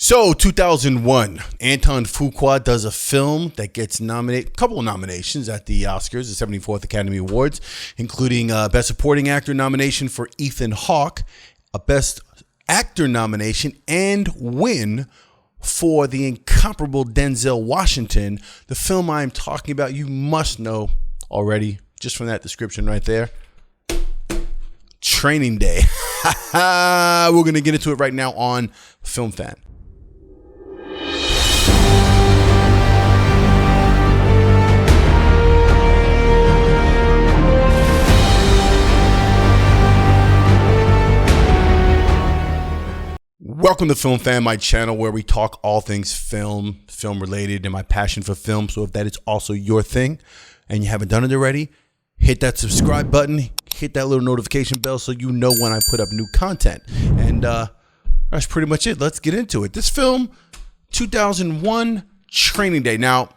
So 2001, Anton Fuqua does a film that gets nominated, a couple of nominations at the Oscars, the 74th Academy Awards, including a Best Supporting Actor nomination for Ethan Hawke, a Best Actor nomination, and win for the incomparable Denzel Washington. The film I'm talking about, you must know already, just from that description right there. Training Day. We're going to get into it right now on Film Fan. Welcome to Film Fan, my channel where we talk all things film related, and my passion for film. So if that is also your thing and you haven't done it already, hit that subscribe button, hit that little notification bell so you know when I put up new content. And that's pretty much it. Let's get into it. This film, 2001, Training Day. Now,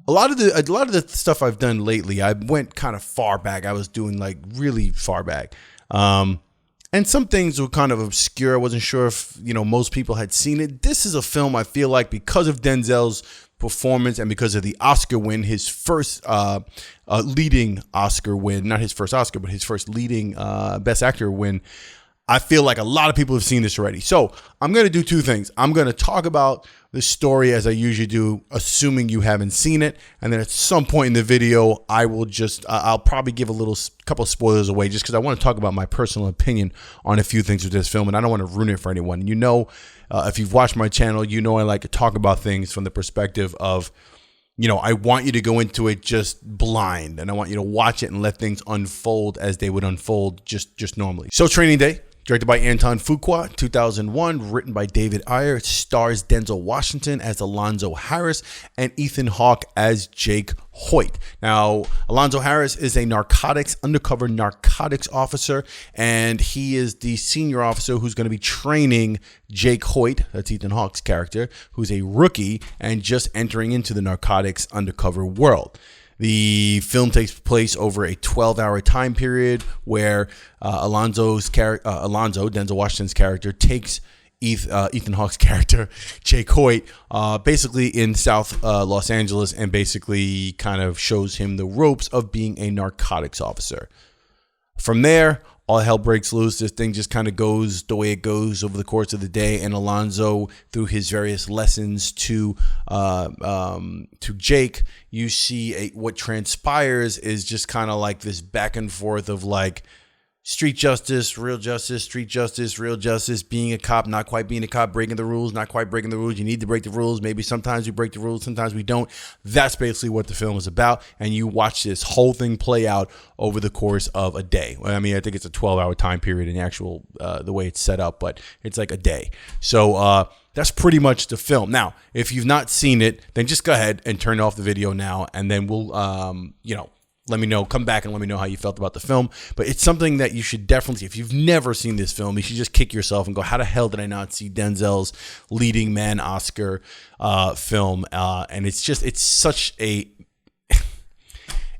a lot of the stuff I've done lately, I went kind of far back. I was doing like really far back. And some things were kind of obscure. I wasn't sure if, most people had seen it. This is a film I feel like, because of Denzel's performance and because of the Oscar win, his first leading Oscar win, not his first Oscar, but his first leading Best Actor win, I feel like a lot of people have seen this already. So I'm going to do two things. I'm going to talk about the story as I usually do, assuming you haven't seen it. And then at some point in the video, I will I'll probably give a couple of spoilers away just because I want to talk about my personal opinion on a few things with this film. And I don't want to ruin it for anyone. If you've watched my channel, I like to talk about things from the perspective of, I want you to go into it just blind. And I want you to watch it and let things unfold as they would unfold just normally. So Training Day. Directed by Anton Fuqua, 2001, written by David Ayer. It stars Denzel Washington as Alonzo Harris and Ethan Hawke as Jake Hoyt. Now, Alonzo Harris is a undercover narcotics officer, and he is the senior officer who's going to be training Jake Hoyt, that's Ethan Hawke's character, who's a rookie and just entering into the narcotics undercover world. The film takes place over a 12-hour time period where Denzel Washington's character, takes Ethan Hawke's character, Jake Hoyt, basically in South Los Angeles, and basically kind of shows him the ropes of being a narcotics officer. From there, all hell breaks loose. This thing just kind of goes the way it goes over the course of the day, and Alonzo, through his various lessons to Jake, you see what transpires is just kind of like this back and forth of like street justice, real justice, street justice, real justice, being a cop, not quite being a cop, breaking the rules, not quite breaking the rules. You need to break the rules. Maybe sometimes we break the rules, sometimes we don't. That's basically what the film is about. And you watch this whole thing play out over the course of a day. I mean, I think it's a 12-hour time period in the actual, the way it's set up, but it's like a day. So that's pretty much the film. Now, if you've not seen it, then just go ahead and turn off the video now, and then we'll, let me know, come back and let me know how you felt about the film. But it's something that you should definitely see. If you've never seen this film, you should just kick yourself and go, how the hell did I not see Denzel's leading man Oscar film? And it's such a,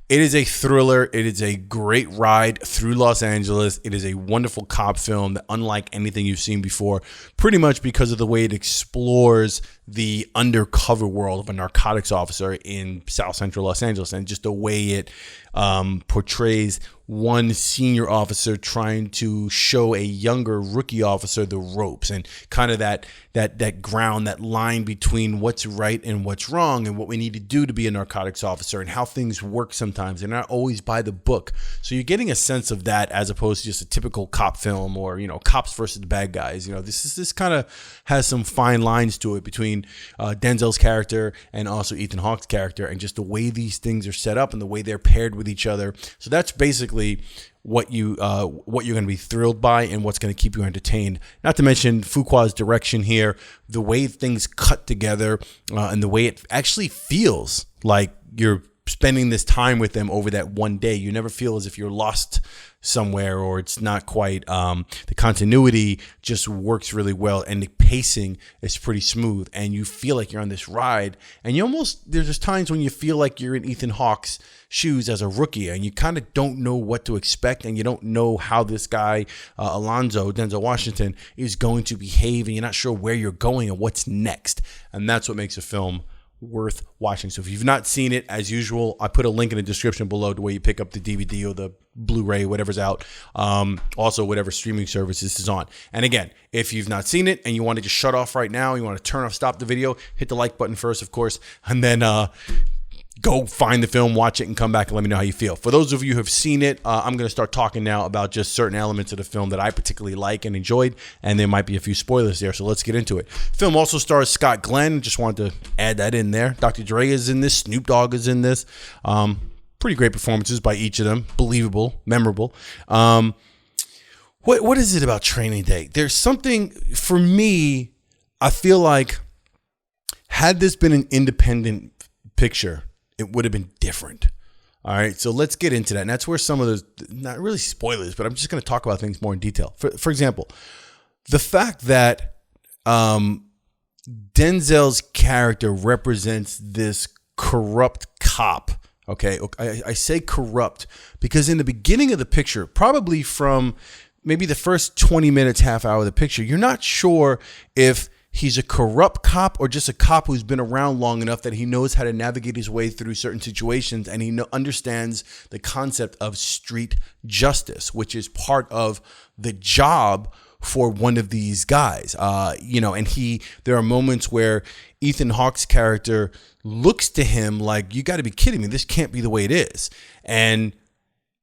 it is a thriller. It is a great ride through Los Angeles. It is a wonderful cop film that, unlike anything you've seen before, pretty much because of the way it explores the undercover world of a narcotics officer in South Central Los Angeles, and just the way it portrays one senior officer trying to show a younger rookie officer the ropes, and kind of that ground, that line between what's right and what's wrong, and what we need to do to be a narcotics officer, and how things work sometimes. They're not always by the book. So you're getting a sense of that as opposed to just a typical cop film or, cops versus the bad guys. This kind of has some fine lines to it between Denzel's character and also Ethan Hawke's character, and just the way these things are set up and the way they're paired with each other. So that's basically what you're going to be thrilled by and what's going to keep you entertained. Not to mention Fuqua's direction here, the way things cut together, and the way it actually feels like you're spending this time with them over that one day. You never feel as if you're lost somewhere, or it's not quite, the continuity just works really well, and the pacing is pretty smooth, and you feel like you're on this ride, and there's just times when you feel like you're in Ethan Hawke's shoes as a rookie, and you kind of don't know what to expect, and you don't know how this guy, Denzel Washington, is going to behave, and you're not sure where you're going and what's next, and that's what makes a film worth watching. So if you've not seen it, as usual, I put a link in the description below to where you pick up the DVD or the Blu-ray, whatever's out. Also, whatever streaming service this is on. And again, if you've not seen it and you want to just shut off right now, you want to stop the video, hit the like button first, of course, and then go find the film, watch it, and come back and let me know how you feel. For those of you who have seen it, I'm going to start talking now about just certain elements of the film that I particularly like and enjoyed, and there might be a few spoilers there, so let's get into it. Film also stars Scott Glenn. Just wanted to add that in there. Dr. Dre is in this. Snoop Dogg is in this. Pretty great performances by each of them. Believable, memorable. What is it about Training Day? There's something, for me, I feel like had this been an independent picture, it would have been different. All right, so let's get into that. And that's where some of those, not really spoilers, but I'm just going to talk about things more in detail. For example, the fact that Denzel's character represents this corrupt cop. Okay, I say corrupt because in the beginning of the picture, probably from maybe the first 20 minutes, half hour of the picture, you're not sure if he's a corrupt cop or just a cop who's been around long enough that he knows how to navigate his way through certain situations, and he understands the concept of street justice, which is part of the job for one of these guys. And there are moments where Ethan Hawke's character looks to him like, you got to be kidding me. This can't be the way it is. And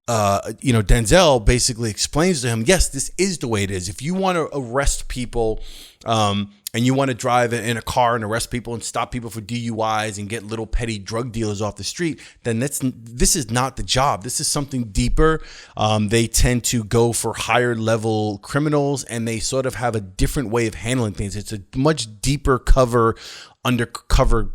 Denzel basically explains to him, yes, this is the way it is. If you want to arrest people, and you want to drive in a car and arrest people and stop people for DUIs and get little petty drug dealers off the street, then this is not the job. This is something deeper. They tend to go for higher level criminals, and they sort of have a different way of handling things. It's a much deeper cover, undercover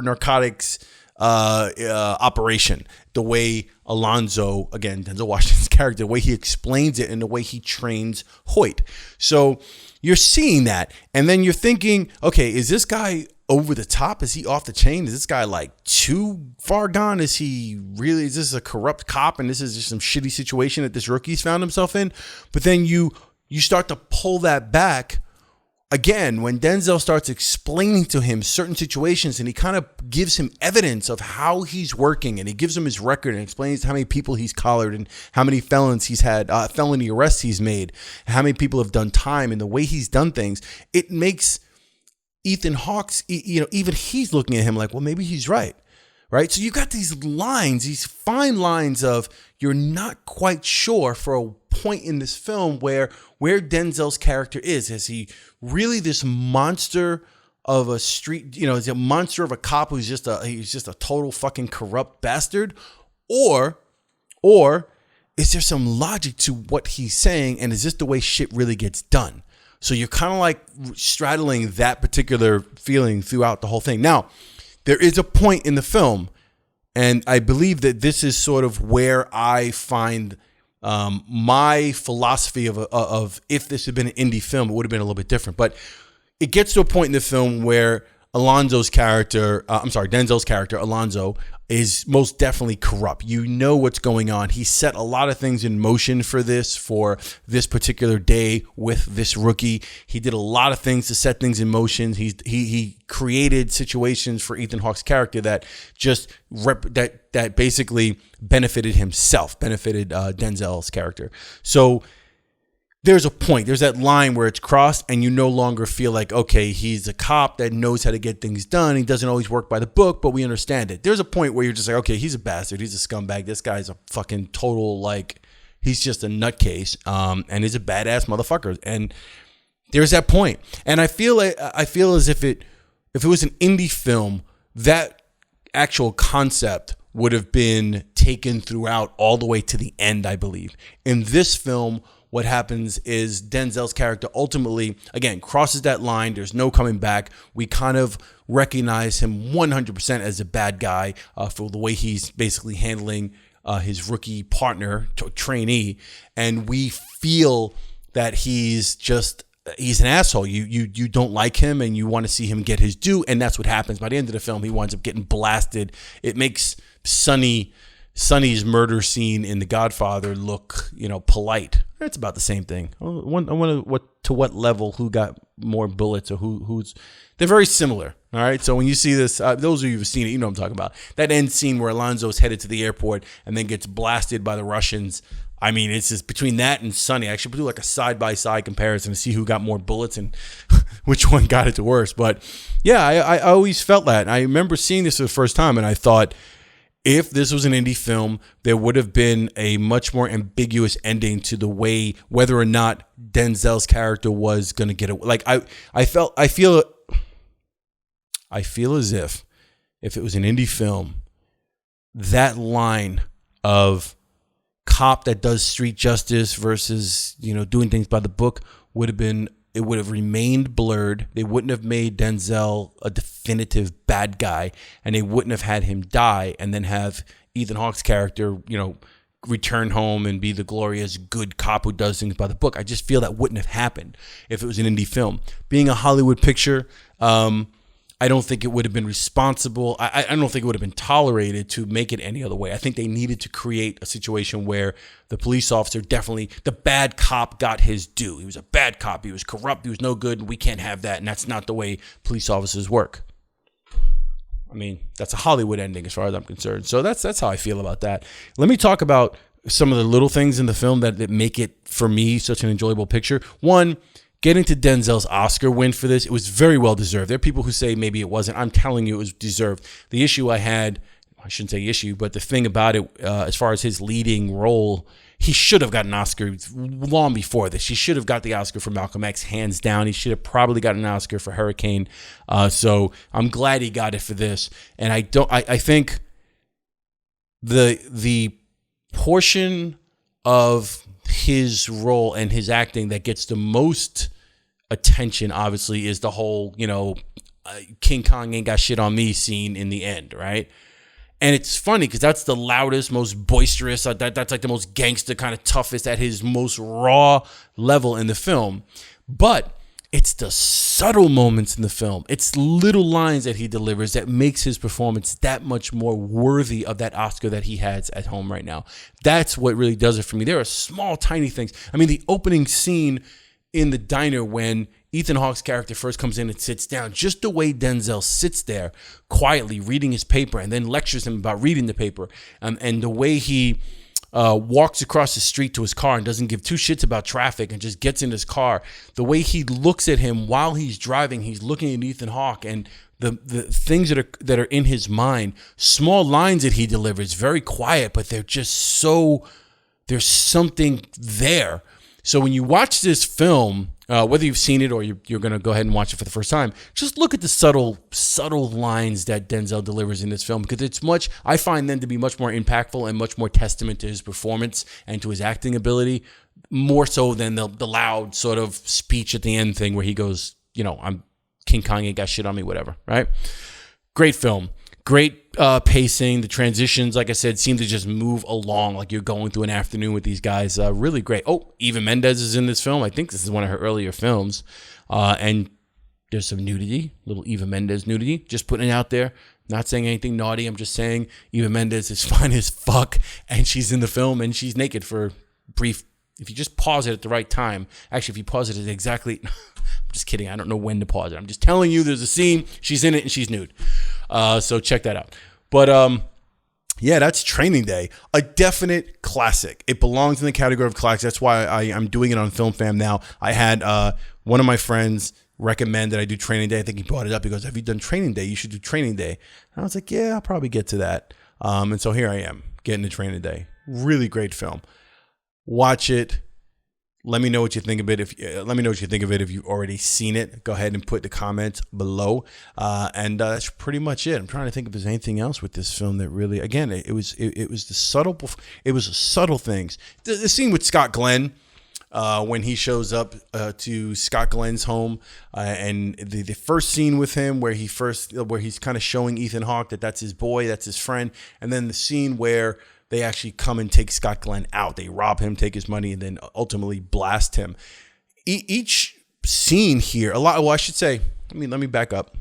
narcotics operation. The way Alonzo, again, Denzel Washington's character, the way he explains it and the way he trains Hoyt. So you're seeing that, and then you're thinking, okay, is this guy over the top? Is he off the chain? Is this guy like too far gone? Is this a corrupt cop, and this is just some shitty situation that this rookie's found himself in? But then you start to pull that back again, when Denzel starts explaining to him certain situations, and he kind of gives him evidence of how he's working, and he gives him his record and explains how many people he's collared and how many felons he's had, felony arrests he's made, how many people have done time, and the way he's done things, it makes Ethan Hawke's, even he's looking at him like, well, maybe he's right. Right. So you got these lines, these fine lines of you're not quite sure for a point in this film where Denzel's character is. Is he really this monster of a street? Is he a monster of a cop who's just a total fucking corrupt bastard? Or is there some logic to what he's saying? And is this the way shit really gets done? So you're kind of like straddling that particular feeling throughout the whole thing. Now, there is a point in the film, and I believe that this is sort of where I find my philosophy of if this had been an indie film, it would have been a little bit different. But it gets to a point in the film where Denzel's character, Alonzo, is most definitely corrupt. You know what's going on. He set a lot of things in motion for this particular day with this rookie. He did a lot of things to set things in motion. He created situations for Ethan Hawke's character that just that basically benefited Denzel's character. So there's a point. There's that line where it's crossed, and you no longer feel like, okay, he's a cop that knows how to get things done. He doesn't always work by the book, but we understand it. There's a point where you're just like, okay, he's a bastard. He's a scumbag. This guy's a fucking total, he's just a nutcase, and he's a badass motherfucker. And there's that point. And I feel as if it was an indie film, that actual concept would have been taken throughout all the way to the end, I believe. In this film, what happens is Denzel's character ultimately, again, crosses that line. There's no coming back. We kind of recognize him 100% as a bad guy for the way he's basically handling his rookie partner, trainee. And we feel that he's an asshole. You don't like him and you want to see him get his due. And that's what happens. By the end of the film, he winds up getting blasted. It makes Sonny's murder scene in The Godfather look, polite. It's about the same thing. I wonder to what level, who got more bullets or who's. They're very similar. All right. So when you see this, those of you who've seen it, you know what I'm talking about. That end scene where Alonzo is headed to the airport and then gets blasted by the Russians. I mean, it's just between that and Sonny. I should do like a side-by-side comparison to see who got more bullets and which one got it the worst. But yeah, I always felt that. I remember seeing this for the first time and I thought, if this was an indie film, there would have been a much more ambiguous ending to the way whether or not Denzel's character was going to get it. Like I feel as if it was an indie film, that line of cop that does street justice versus, doing things by the book would have remained blurred. They wouldn't have made Denzel a definitive bad guy, and they wouldn't have had him die and then have Ethan Hawke's character, return home and be the glorious good cop who does things by the book. I just feel that wouldn't have happened if it was an indie film. Being a Hollywood picture, I don't think it would have been responsible. I don't think it would have been tolerated to make it any other way. I think they needed to create a situation where the police officer the bad cop got his due. He was a bad cop. He was corrupt. He was no good. And we can't have that. And that's not the way police officers work. I mean, that's a Hollywood ending as far as I'm concerned. So that's how I feel about that. Let me talk about some of the little things in the film that make it, for me, such an enjoyable picture. One, getting to Denzel's Oscar win for this, it was very well deserved. There are people who say maybe it wasn't. I'm telling you it was deserved. The issue I shouldn't say issue, but the thing about it, as far as his leading role, he should have gotten an Oscar long before this. He should have got the Oscar for Malcolm X, hands down. He should have probably gotten an Oscar for Hurricane. So I'm glad he got it for this. And I think the portion of his role and his acting that gets the most attention, obviously, is the whole, King Kong ain't got shit on me scene in the end, right? And it's funny because that's the loudest, most boisterous, that's like the most gangster, kind of toughest, at his most raw level in the film. But it's the subtle moments in the film. It's little lines that he delivers that makes his performance that much more worthy of that Oscar that he has at home right now. That's what really does it for me. There are small, tiny things. I mean, the opening scene in the diner when Ethan Hawke's character first comes in and sits down, just the way Denzel sits there quietly reading his paper and then lectures him about reading the paper, and the way he walks across the street to his car and doesn't give two shits about traffic and just gets in his car. The way he looks at him while he's driving, he's looking at Ethan Hawke, and the things that are in his mind, small lines that he delivers, very quiet, but they're just so, there's something there. So when you watch this film, whether you've seen it or you're going to go ahead and watch it for the first time, just look at the subtle lines that Denzel delivers in this film, because I find them to be much more impactful and much more testament to his performance and to his acting ability, more so than the loud sort of speech at the end thing where he goes, I'm King Kong, ain't got shit on me, whatever, right? Great film. Great pacing. The transitions, like I said, seem to just move along like you're going through an afternoon with these guys. Really great. Oh, Eva Mendes is in this film. I think this is one of her earlier films. And there's some nudity, little Eva Mendes nudity. Just putting it out there. Not saying anything naughty. I'm just saying Eva Mendes is fine as fuck. And she's in the film and she's naked for brief. If you just pause it at the right time. Actually, if you pause it at exactly... I'm just kidding. I don't know when to pause it. I'm just telling you there's a scene. She's in it and she's nude. So check that out. But yeah, that's Training Day. A definite classic. It belongs in the category of classics. That's why I'm doing it on Film Fam now. I had one of my friends recommend that I do Training Day. I think he brought it up. He goes, have you done Training Day? You should do Training Day. And I was like, yeah, I'll probably get to that. And so here I am getting to Training Day. Really great film. Watch it. Let me know what you think of it. If you've already seen it, go ahead and put the comments below. And that's pretty much it. I'm trying to think if there's anything else with this film that really, again, it was the subtle things. The scene with Scott Glenn, when he shows up to Scott Glenn's home, and the first scene with him where he's kind of showing Ethan Hawke that that's his boy, that's his friend, and then the scene where they actually come and take Scott Glenn out. They rob him, take his money, and then ultimately blast him. Each scene here, I should say, let me back up.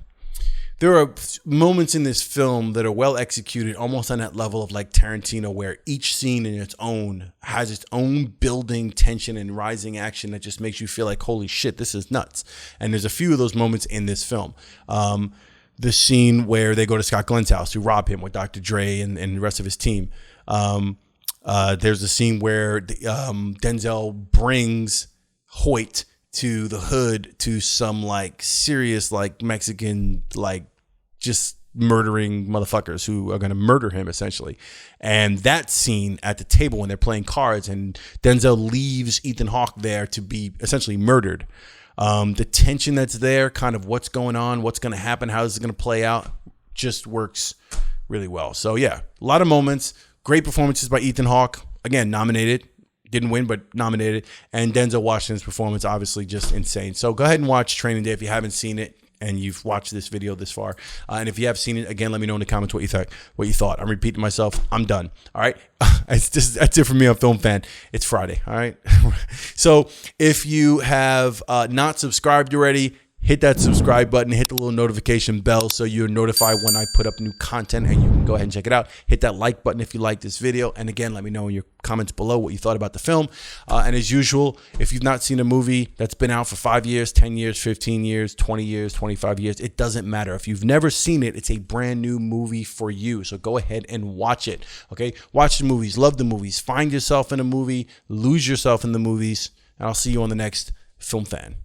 There are moments in this film that are well executed, almost on that level of like Tarantino, where each scene in its own has its own building tension and rising action that just makes you feel like, holy shit, this is nuts. And there's a few of those moments in this film. The scene where they go to Scott Glenn's house to rob him with Dr. Dre and the rest of his team. There's a scene where Denzel brings Hoyt to the hood to some like serious like Mexican like just murdering motherfuckers who are going to murder him essentially. And that scene at the table when they're playing cards and Denzel leaves Ethan Hawke there to be essentially murdered. The tension that's there, kind of what's going on, what's going to happen, how is it going to play out, just works really well. So yeah, a lot of moments, great performances by Ethan Hawke. Again, nominated. Didn't win, but nominated. And Denzel Washington's performance, obviously just insane. So go ahead and watch Training Day if you haven't seen it and you've watched this video this far. And if you have seen it, again, let me know in the comments what you thought. I'm repeating myself. I'm done. All right. That's it for me on Film Fan. It's Friday. All right. So if you have not subscribed already, hit that subscribe button, hit the little notification bell so you're notified when I put up new content and you can go ahead and check it out. Hit that like button if you like this video. And again, let me know in your comments below what you thought about the film. And as usual, if you've not seen a movie that's been out for 5 years, 10 years, 15 years, 20 years, 25 years, it doesn't matter. If you've never seen it, it's a brand new movie for you. So go ahead and watch it. Okay. Watch the movies, love the movies, find yourself in a movie, lose yourself in the movies. And I'll see you on the next Film Fan.